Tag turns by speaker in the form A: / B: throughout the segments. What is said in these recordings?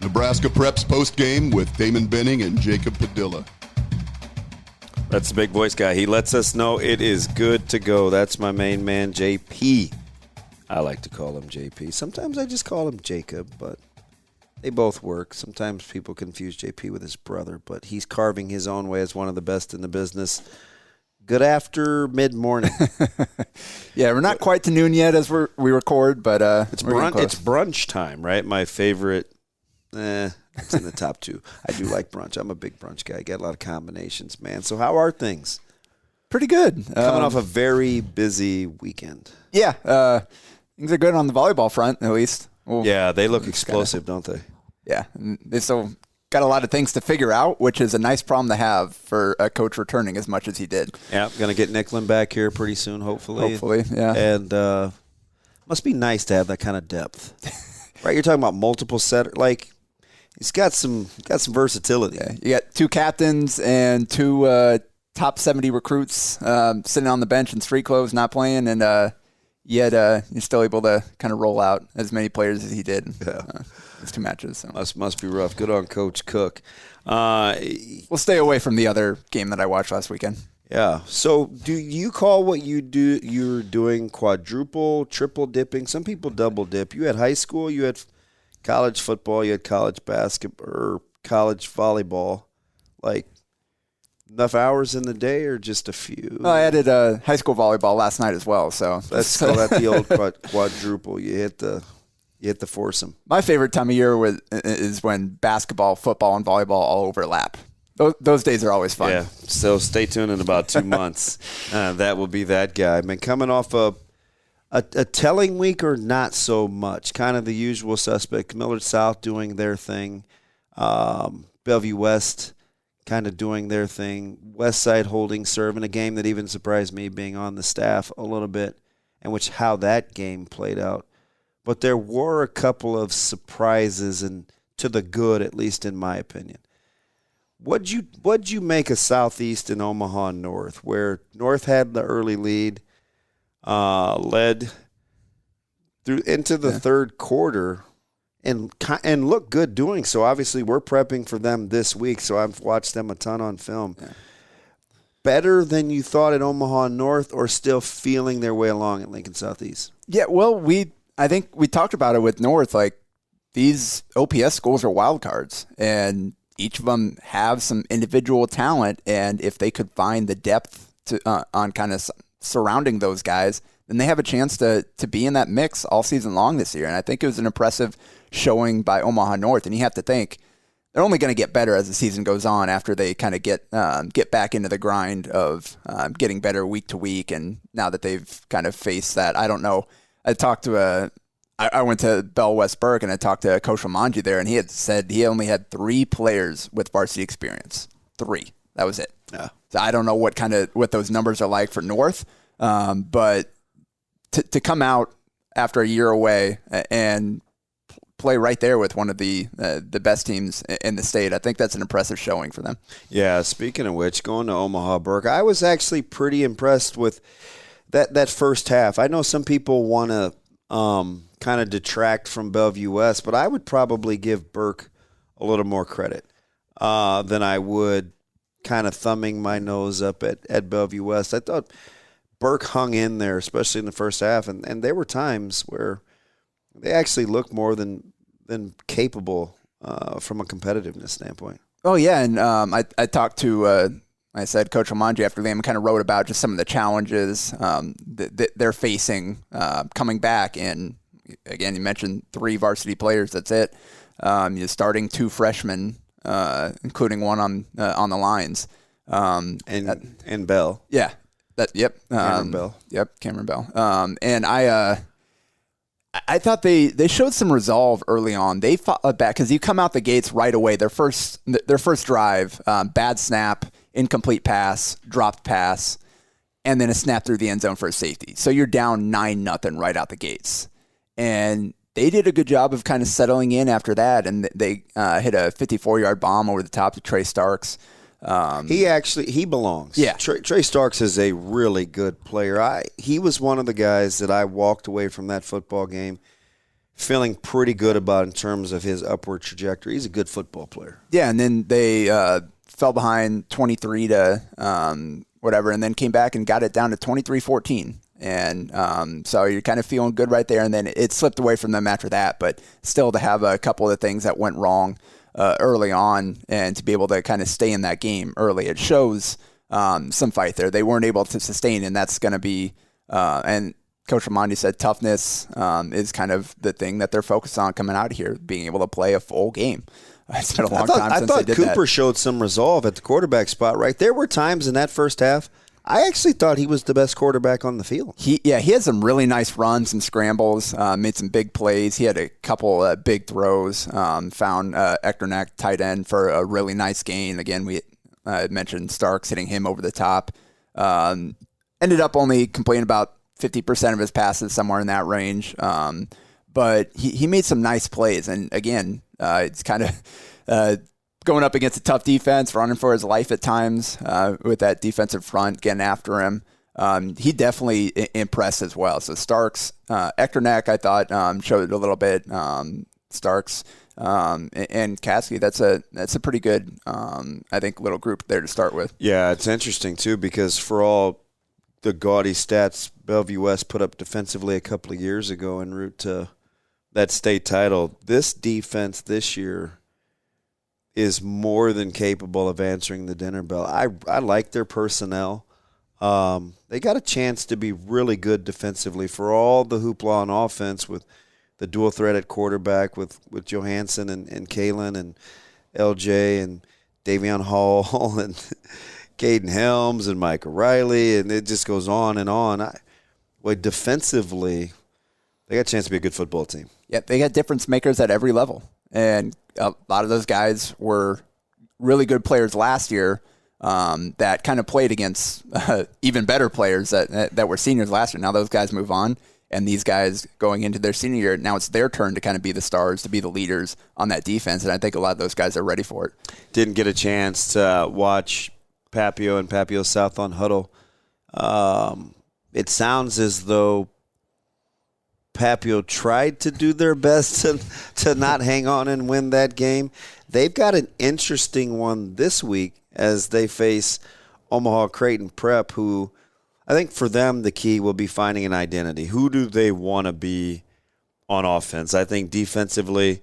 A: Nebraska Preps Postgame with Damon Benning and Jacob Padilla.
B: That's the big voice guy. He lets us know it is good to go. That's my main man, JP. I like to call him JP. Sometimes I just call him Jacob, but they both work. Sometimes people confuse JP with his brother, but he's carving his own way as one of the best in the business. Good after mid-morning.
C: Yeah, we're not quite to noon yet as we record, but
B: it's brunch time, right? My favorite. It's in the top two. I do like brunch. I'm a big brunch guy. I get a lot of combinations, man. So how are things?
C: Pretty good.
B: Coming off a very busy weekend.
C: Yeah, things are good on the volleyball front, at least.
B: Yeah, they look explosive, don't they?
C: Yeah, they still got a lot of things to figure out, which is a nice problem to have for a coach returning as much as he did.
B: Yeah, going to get Nicklin back here pretty soon, hopefully.
C: Hopefully, yeah.
B: And must be nice to have that kind of depth. Right, you're talking about multiple setter. Like, he's got some versatility.
C: Yeah, you got two captains and two top 70 recruits sitting on the bench in street clothes, not playing, and yet you're still able to kind of roll out as many players as he did.
B: Yeah.
C: Those two matches. So.
B: Must be rough. Good on Coach Cook.
C: We'll stay away from the other game that I watched last weekend.
B: Yeah. So do you call what you do, you're doing quadruple, triple dipping? Some people double dip. You had high school, you had college football, you had college basketball or college volleyball. Like, enough hours in the day or just a few?
C: I added high school volleyball last night as well. So
B: let's call that the old quadruple. You hit the foursome.
C: My favorite time of year is when basketball, football, and volleyball all overlap. Those days are always fun.
B: Yeah, so stay tuned in about 2 months. That will be that guy. I've been coming off a telling week or not so much. Kind of the usual suspect. Millard South doing their thing. Bellevue West kind of doing their thing. West Side holding serve in a game that even surprised me being on the staff a little bit, and how that game played out. But there were a couple of surprises, and to the good, at least in my opinion. What'd you make of Southeast and Omaha North, where North had the early lead, led through into the third quarter, and looked good doing so. Obviously, we're prepping for them this week, so I've watched them a ton on film. Yeah. Better than you thought at Omaha North, or still feeling their way along at Lincoln Southeast?
C: Yeah, well, I think we talked about it with North. Like, these OPS schools are wild cards, and each of them have some individual talent, and if they could find the depth on kind of surrounding those guys, then they have a chance to be in that mix all season long this year. And I think it was an impressive showing by Omaha North. And you have to think they're only going to get better as the season goes on after they kind of get back into the grind of getting better week to week. And now that they've kind of faced that, I don't know. I went to Bell West Burke and I talked to Coach Romanji there, and he had said he only had 3 players with varsity experience. 3. That was it.
B: Yeah.
C: So I don't know what those numbers are like for North, but to come out after a year away and play right there with one of the best teams in the state, I think that's an impressive showing for them.
B: Yeah. Speaking of which, going to Omaha Burke, I was actually pretty impressed with that first half. I know some people want to kind of detract from Bellevue West, but I would probably give Burke a little more credit than I would kind of thumbing my nose up at Bellevue West. I thought Burke hung in there, especially in the first half, and there were times where they actually looked more than capable from a competitiveness standpoint.
C: Oh, yeah, and I talked to I said Coach Romanji after the game kind of wrote about just some of the challenges they're facing coming back. And again, you mentioned 3 varsity players. That's it. You're starting 2 freshmen, including one on the lines.
B: And Bell.
C: Yeah. Yep.
B: Cameron Bell.
C: Yep. Cameron Bell. And I thought they showed some resolve early on. They fought back because you come out the gates right away. Their first drive, bad snap, incomplete pass, dropped pass, and then a snap through the end zone for a safety. So you're down 9-0 right out the gates. And they did a good job of kind of settling in after that, and they hit a 54-yard bomb over the top to Trey Starks.
B: He belongs.
C: Yeah.
B: Trey Starks is a really good player. He was one of the guys that I walked away from that football game feeling pretty good about in terms of his upward trajectory. He's a good football player.
C: Yeah, and then they fell behind 23 to whatever, and then came back and got it down to 23-14. And so you're kind of feeling good right there, and then it slipped away from them after that. But still, to have a couple of things that went wrong early on, and to be able to kind of stay in that game early, it shows some fight there. They weren't able to sustain, and that's going to be and Coach Ramondi said toughness is kind of the thing that they're focused on coming out of here, being able to play a full game. It's been a long time since they did that.
B: I thought Cooper showed some resolve at the quarterback spot, right? There were times in that first half I actually thought he was the best quarterback on the field.
C: He had some really nice runs and scrambles, made some big plays. He had a couple big throws, found Echternak, tight end, for a really nice gain. Again, we mentioned Starks hitting him over the top. Ended up only completing about 50% of his passes, somewhere in that range. But he made some nice plays. And again, it's kind of going up against a tough defense, running for his life at times with that defensive front, getting after him. He definitely impressed as well. So Starks, Echternak, I thought showed a little bit. Starks and Caskey, that's a pretty good, I think, little group there to start with.
B: Yeah, it's interesting too, because for all the gaudy stats Bellevue West put up defensively a couple of years ago en route to that state title, this defense this year is more than capable of answering the dinner bell. I like their personnel. They got a chance to be really good defensively for all the hoopla on offense with the dual threat at quarterback with Johansson and Kalen and LJ and Davion Hall and Caden Helms and Mike O'Reilly, and it just goes on and on. Defensively, they got a chance to be a good football team.
C: Yeah, they got difference makers at every level. And a lot of those guys were really good players last year that kind of played against even better players that were seniors last year. Now those guys move on, and these guys going into their senior year, now it's their turn to kind of be the stars, to be the leaders on that defense, and I think a lot of those guys are ready for it.
B: Didn't get a chance to watch Papio and Papio South on Huddle. It sounds as though Papio tried to do their best to not hang on and win that game. They've got an interesting one this week as they face Omaha Creighton Prep, who I think for them the key will be finding an identity. Who do they want to be on offense? I think defensively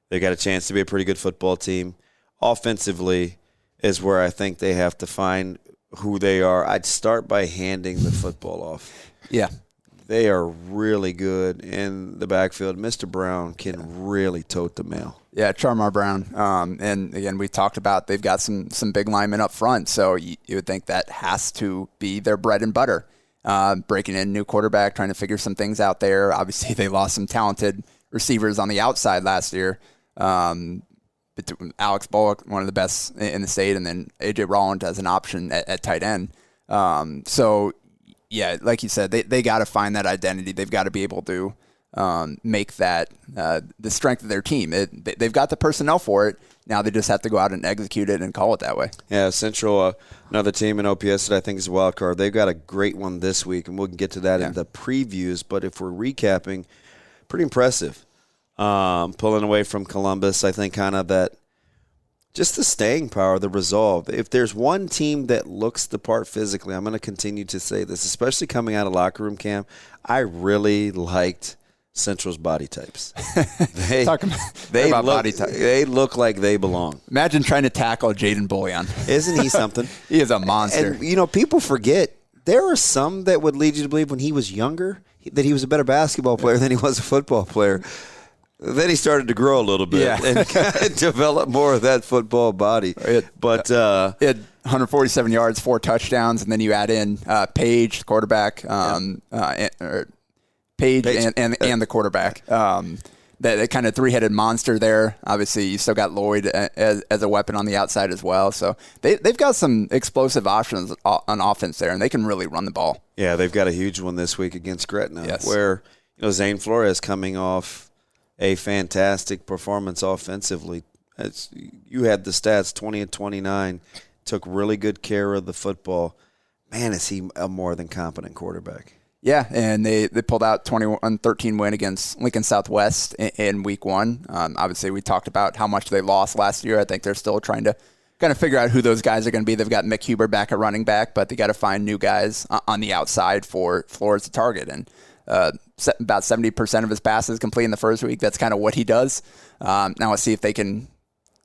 B: they got a chance to be a pretty good football team. Offensively is where I think they have to find who they are. I'd start by handing the football off.
C: Yeah.
B: They are really good in the backfield. Mr. Brown can really tote the mail.
C: Yeah, Charmar Brown. And again, we talked about they've got some big linemen up front, so you would think that has to be their bread and butter. Breaking in a new quarterback, trying to figure some things out there. Obviously, they lost some talented receivers on the outside last year. Between Alex Bullock, one of the best in the state, and then A.J. Rolland as an option at tight end. So, yeah, like you said, they got to find that identity. They've got to be able to make that the strength of their team. They've got the personnel for it. Now they just have to go out and execute it and call it that way.
B: Yeah, Central, another team in OPS that I think is a wild card. They've got a great one this week, and we'll get to that in the previews. But if we're recapping, pretty impressive. Pulling away from Columbus, I think kind of that, just the staying power, the resolve. If there's one team that looks the part physically, I'm going to continue to say this, especially coming out of locker room camp, I really liked Central's body types. They look like they belong.
C: Imagine trying to tackle Jaden Bullion.
B: Isn't he something?
C: He is a monster.
B: And, people forget, there are some that would lead you to believe when he was younger that he was a better basketball player than he was a football player. Then he started to grow a little bit and kind of develop more of that football body.
C: He had 147 yards, 4 touchdowns, and then you add in Page, quarterback, Page and the quarterback. That kind of three-headed monster there. Obviously, you still got Lloyd as a weapon on the outside as well. So they've got some explosive options on offense there, and they can really run the ball.
B: Yeah, they've got a huge one this week against Gretna, where Zane Flores coming off a fantastic performance offensively. You had the stats, 20 and 29, took really good care of the football. Man, is he a more than competent quarterback.
C: Yeah, and they pulled out 21-13 win against Lincoln Southwest in week one. Obviously, we talked about how much they lost last year. I think they're still trying to kind of figure out who those guys are going to be. They've got Mick Huber back at running back, but they got to find new guys on the outside for Flores to target. And about 70% of his passes complete in the first week. That's kind of what he does. Now let's see if they can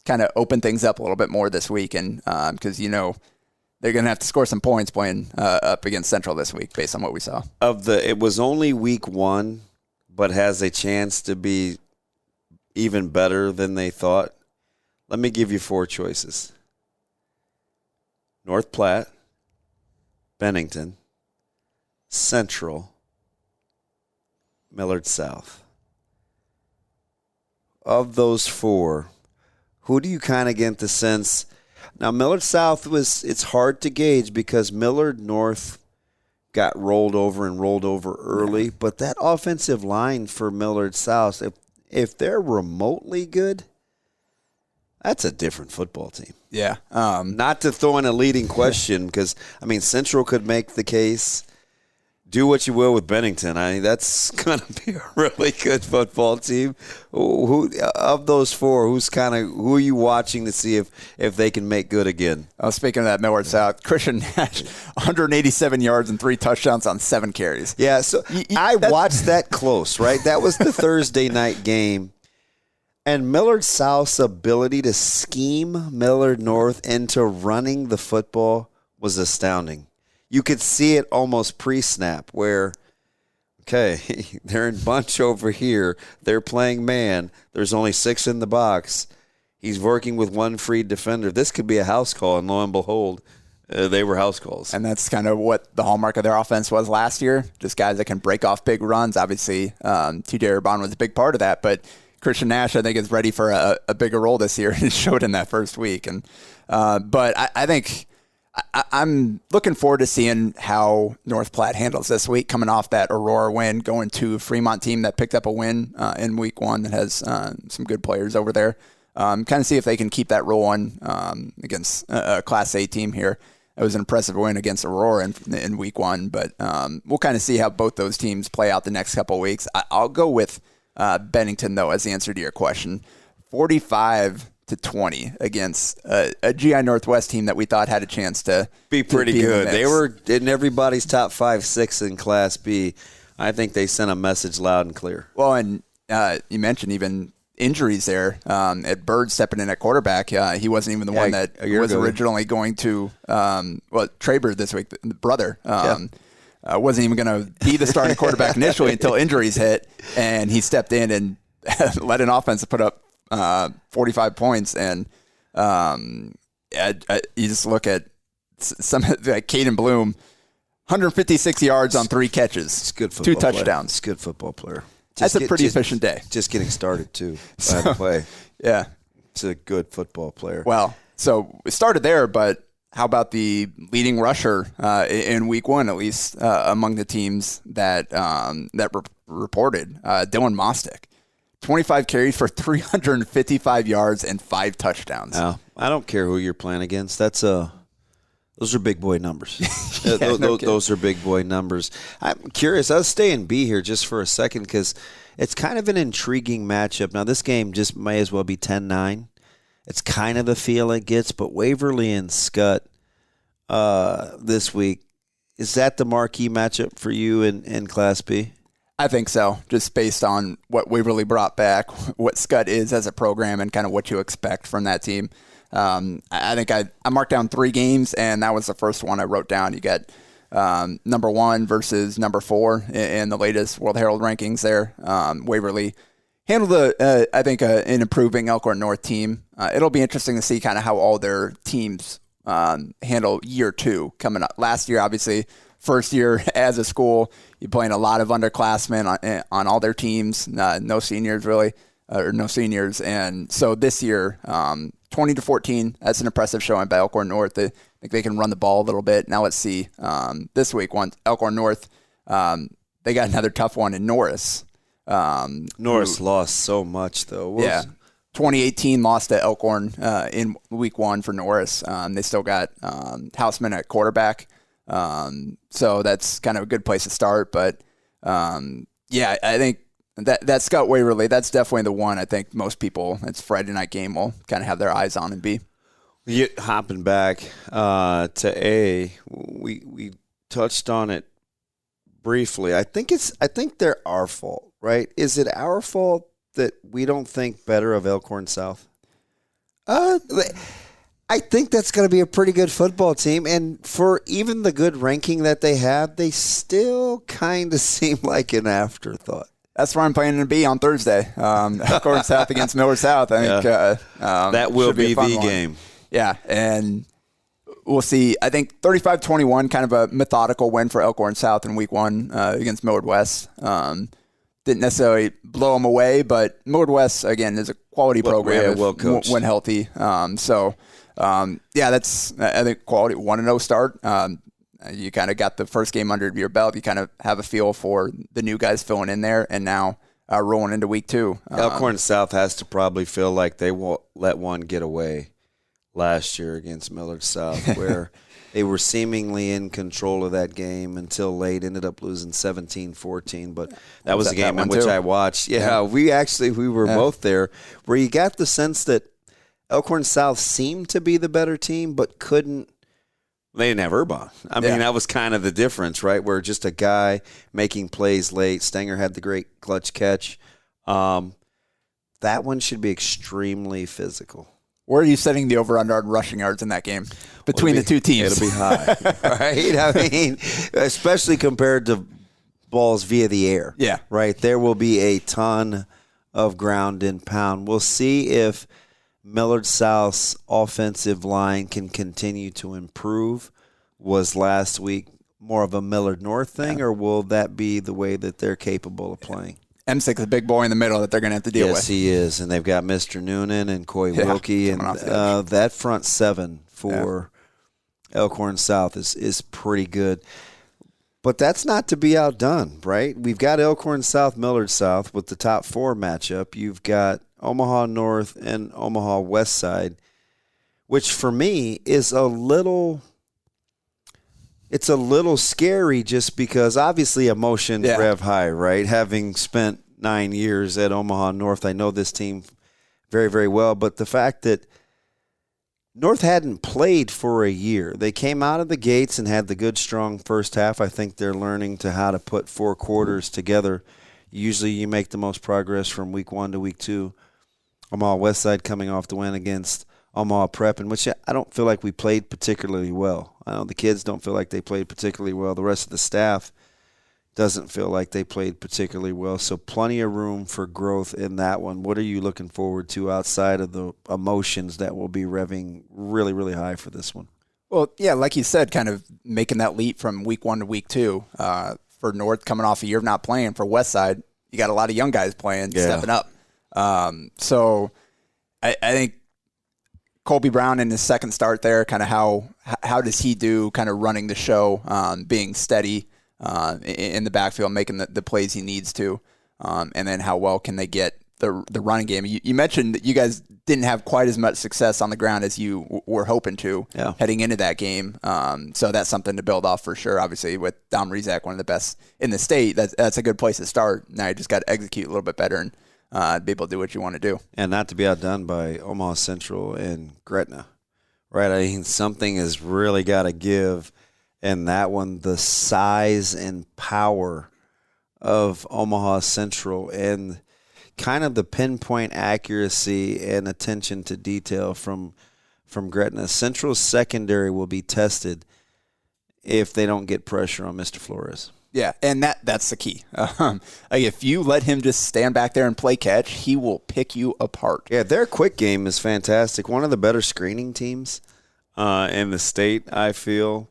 C: kind of open things up a little bit more this week, and because they're going to have to score some points playing up against Central this week based on what we saw.
B: It was only week one, but has a chance to be even better than they thought. Let me give you 4 choices. North Platte, Bennington, Central, Millard South. Of those 4, who do you kind of get the sense? Now, Millard South it's hard to gauge because Millard North got rolled over early, but that offensive line for Millard South, if they're remotely good, that's a different football team.
C: Yeah.
B: Not to throw in a leading question because, Central could make the case. Do what you will with Bennington. That's going to be a really good football team. Who of those 4, who are you watching to see if they can make good again?
C: Speaking of that, Millard South, Christian Nash, 187 yards and 3 touchdowns on 7 carries.
B: Yeah, so I watched that close, right? That was the Thursday night game. And Millard South's ability to scheme Millard North into running the football was astounding. You could see it almost pre-snap where, okay, they're in bunch over here. They're playing man. There's only 6 in the box. He's working with 1 free defender. This could be a house call, and lo and behold, they were house calls.
C: And that's kind of what the hallmark of their offense was last year, just guys that can break off big runs. Obviously, T.J. Urban was a big part of that, but Christian Nash, I think, is ready for a bigger role this year, and it showed in that first week. And but I think I'm looking forward to seeing how North Platte handles this week, coming off that Aurora win, going to a Fremont team that picked up a win in week one that has some good players over there. Kind of see if they can keep that rolling against a Class A team here. It was an impressive win against Aurora in week one, but we'll kind of see how both those teams play out the next couple of weeks. I'll go with Bennington, though, as the answer to your question. 45-20 against a GI Northwest team that we thought had a chance to
B: be pretty good. They were in everybody's top 5-6 in Class B. I think they sent a message loud and clear.
C: Well, and you mentioned even injuries there. At Bird stepping in at quarterback, he wasn't even the one that was originally going to Trey Bird this week, the brother. Wasn't even going to be the starting quarterback initially until injuries hit, and he stepped in and led an offense to put up 45 points. And you just look at some like Caden Bloom, 156 yards on 3 catches.
B: It's good football
C: 2 touchdowns.
B: It's a good football player.
C: That's a pretty efficient day.
B: Just getting started, too, by the way.
C: Yeah.
B: It's a good football player.
C: Well, so it started there, but how about the leading rusher in week one, at least among the teams that reported? Dylan Mostick, 25 carries for 355 yards and 5 touchdowns.
B: No, I don't care who you're playing against. Those are big boy numbers. Those are big boy numbers. I'm curious. I'll stay in B here just for a second because it's kind of an intriguing matchup. Now, this game just may as well be 10-9. It's kind of the feel it gets, but Waverly and Scott this week, is that the marquee matchup for you in Class B?
C: I think so, just based on what Waverly brought back, what Scott is as a program, and kind of what you expect from that team. I think I marked down 3 games, and that was the first one I wrote down. You got number 1 versus number 4 in the latest World Herald rankings there. Waverly handled, I think, an improving Elkhorn North team. It'll be interesting to see kind of how all their teams handle year 2 coming up. Last year, obviously, first year as a school, you're playing a lot of underclassmen on all their teams, no seniors really, or no seniors. And so this year, 20-14, that's an impressive showing by Elkhorn North. I think they can run the ball a little bit. Now let's see this week, Elkhorn North, they got another tough one in Norris.
B: Norris lost so much, though.
C: 2018 lost to Elkhorn in week 1 for Norris. They still got Houseman at quarterback. So that's kind of a good place to start. But yeah, I think that Scott Waverly, that's definitely the one I think most people, it's Friday night game, will kind of have their eyes on and be.
B: Hopping back to A, we touched on it briefly. I think they're our fault, right? Is it our fault that we don't think better of Elkhorn South? I think that's going to be a pretty good football team, and for even the good ranking that they have, they still kind of seem like an afterthought.
C: That's where I'm planning to be on Thursday. Elkhorn South against Miller South. I think
B: that will be the game.
C: Yeah, and we'll see. I think 35-21, kind of a methodical win for Elkhorn South in week 1 against Millard West. Didn't necessarily blow them away, but Millard West, again, is a quality program when healthy. That's, I think, quality 1-0 start. You kind of got the first game under your belt. You kind of have a feel for the new guys filling in there, and now rolling into week 2.
B: Elkhorn South has to probably feel like they won't let one get away last year against Millard South, where they were seemingly in control of that game until late, ended up losing 17-14. But that was a game in which I watched. Yeah, we were both there, where you got the sense that Elkhorn South seemed to be the better team, but couldn't. They didn't have Urbon. I mean, that was kind of the difference, right? Where just a guy making plays late. Stenger had the great clutch catch. That one should be extremely physical.
C: Where are you setting the over-under on rushing yards in that game between the two teams?
B: It'll be high, right? I mean, especially compared to balls via the air.
C: Yeah.
B: Right? There will be a ton of ground and pound. We'll see if Millard South's offensive line can continue to improve. Was last week more of a Millard North thing, or will that be the way that they're capable of playing?
C: M6 is a big boy in the middle that they're going to have to deal with.
B: Yes, he is. And they've got Mr. Noonan and Coy Wilkie. And that front 7 for Elkhorn South is pretty good. But that's not to be outdone, right? We've got Elkhorn South, Millard South with the top 4 matchup. You've got Omaha North and Omaha West Side, which for me is a little scary just because obviously emotions rev high, right? Having spent 9 years at Omaha North, I know this team very, very well, but the fact that North hadn't played for a year. They came out of the gates and had the good, strong first half. I think they're learning how to put 4 quarters together. Usually you make the most progress from week 1 to week 2. Omaha West Side coming off the win against Omaha Prep, in which I don't feel like we played particularly well. I know the kids don't feel like they played particularly well. The rest of the staff doesn't feel like they played particularly well. So plenty of room for growth in that one. What are you looking forward to outside of the emotions that will be revving really, really high for this one?
C: Well, yeah, like you said, kind of making that leap from week 1 to week 2. For North, coming off a year of not playing. For West Side, you got a lot of young guys playing, stepping up. So I think Colby Brown in his second start there, kind of how does he do kind of running the show, being steady in the backfield, making the plays he needs to, and then how well can they get the running game. You mentioned that you guys didn't have quite as much success on the ground as you were hoping to heading into that game. So that's something to build off for sure. Obviously, with Dom Rizak, one of the best in the state, that's a good place to start. Now you just got to execute a little bit better and be able to do what you want to do.
B: And not to be outdone by Omaha Central and Gretna, right? I mean, something has really got to give in that one. The size and power of Omaha Central and kind of the pinpoint accuracy and attention to detail from Gretna. Central's secondary will be tested if they don't get pressure on Mr. Flores.
C: Yeah, and that's the key. If you let him just stand back there and play catch, he will pick you apart.
B: Yeah, their quick game is fantastic. One of the better screening teams in the state, I feel.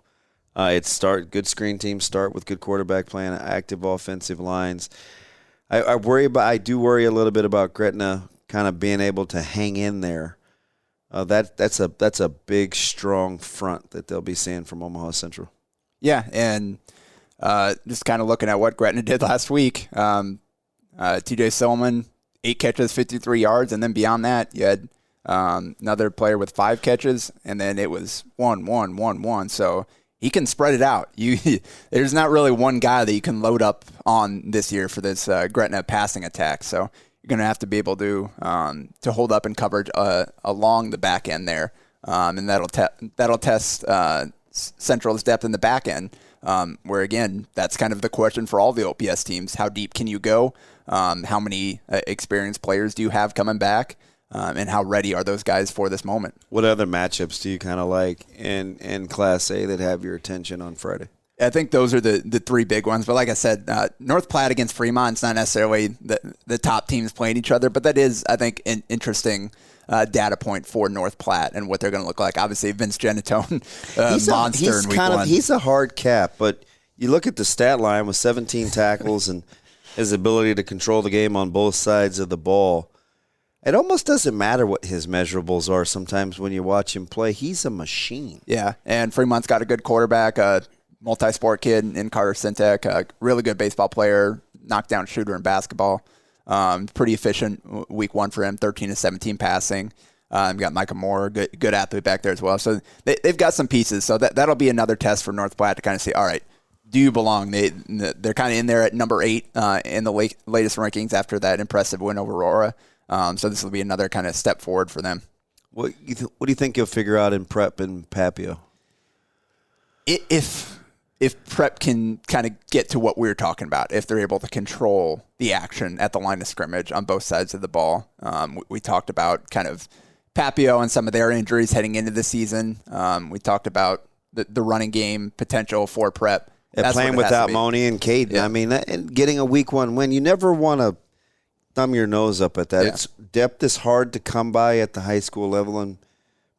B: Good screen teams start with good quarterback play and active offensive lines. I do worry a little bit about Gretna kind of being able to hang in there. That's a big, strong front that they'll be seeing from Omaha Central.
C: Yeah, and just kind of looking at what Gretna did last week. TJ Silman, 8 catches, 53 yards, and then beyond that, you had another player with 5 catches, and then it was 1, 1, 1, 1. So he can spread it out. There's not really one guy that you can load up on this year for this Gretna passing attack. So you're going to have to be able to hold up in coverage along the back end there, and that'll test Central's depth in the back end. Where again, that's kind of the question for all the OPS teams: how deep can you go? How many experienced players do you have coming back? And how ready are those guys for this moment?
B: What other matchups do you kind of like in Class A that have your attention on Friday?
C: I think those are the three big ones. But like I said, North Platte against Fremont, it's not necessarily the top teams playing each other, but that is, I think, an interesting data point for North Platte and what they're going to look like. Obviously, Vince Genatone, monster in week one.
B: He's a hard cap, but you look at the stat line with 17 tackles and his ability to control the game on both sides of the ball. It almost doesn't matter what his measurables are sometimes when you watch him play. He's a machine.
C: Yeah, and Fremont's got a good quarterback, a multi-sport kid in Carter Sintek, a really good baseball player, knockdown shooter in basketball. Pretty efficient week one for him, 13 to 17 passing. We've got Micah Moore, good athlete back there as well. So they've got some pieces. So that'll be another test for North Platte to kind of see, all right, do you belong? They're kind of in there at number 8 in the latest rankings after that impressive win over Aurora. So this will be another kind of step forward for them.
B: What do you think you'll figure out in Prep and Papio?
C: If Prep can kind of get to what we were talking about, if they're able to control the action at the line of scrimmage on both sides of the ball. We talked about kind of Papio and some of their injuries heading into the season. We talked about the running game potential for Prep.
B: Playing without Moni and Caden. Yeah. I mean, and getting a week one win, you never want to thumb your nose up at that. Yeah. Depth is hard to come by at the high school level, and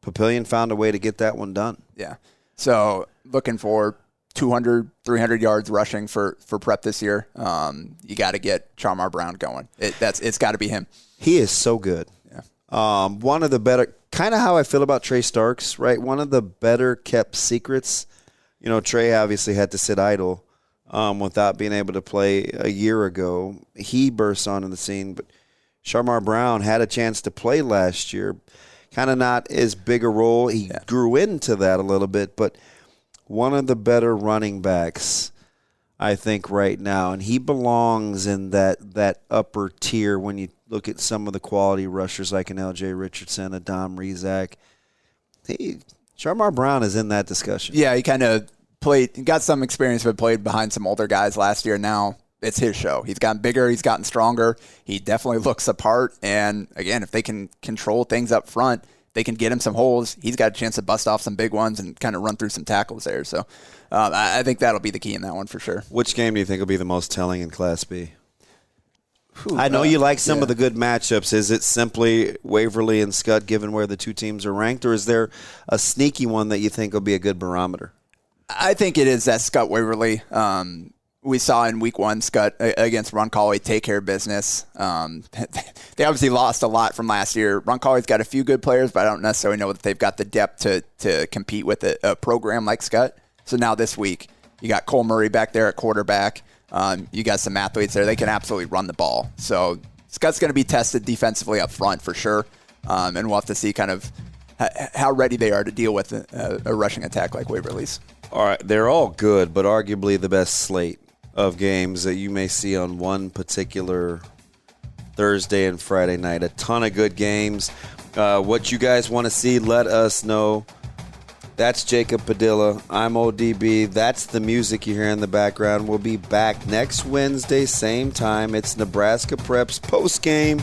B: Papillion found a way to get that one done.
C: Yeah. So looking for 200, 300 yards rushing for Prep this year. You got to get Charmar Brown going. It's got to be him.
B: He is so good. Yeah. One of the better, kind of how I feel about Trey Starks, right? One of the better kept secrets. You know, Trey obviously had to sit idle without being able to play a year ago. He burst onto the scene, but Charmar Brown had a chance to play last year. Kind of not as big a role. He grew into that a little bit, but one of the better running backs, I think, right now. And he belongs in that upper tier when you look at some of the quality rushers like an L.J. Richardson, a Dom Rizak. Charmar Brown is in that discussion.
C: Yeah, he kind of got some experience, but played behind some older guys last year. Now it's his show. He's gotten bigger. He's gotten stronger. He definitely looks apart. And again, if they can control things up front, they can get him some holes. He's got a chance to bust off some big ones and kind of run through some tackles there. So I think that'll be the key in that one for sure.
B: Which game do you think will be the most telling in Class B? I know you like some of the good matchups. Is it simply Waverly and Scott, given where the two teams are ranked, or is there a sneaky one that you think will be a good barometer?
C: I think it is that Scott Waverly. We saw in week one, Scott against Roncalli take care of business. They obviously lost a lot from last year. Roncalli's got a few good players, but I don't necessarily know that they've got the depth to compete with a program like Scott. So now this week, you got Cole Murray back there at quarterback. You got some athletes there. They can absolutely run the ball. So Scott's going to be tested defensively up front for sure. And we'll have to see kind of how ready they are to deal with a rushing attack like Waverly's.
B: All right, they're all good, but arguably the best slate of games that you may see on one particular Thursday and Friday night. A ton of good games. What you guys want to see, let us know. That's Jacob Padilla. I'm ODB. That's the music you hear in the background. We'll be back next Wednesday, same time. It's Nebraska Prep's postgame.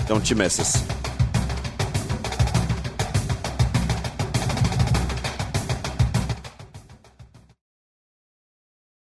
B: Don't you miss us.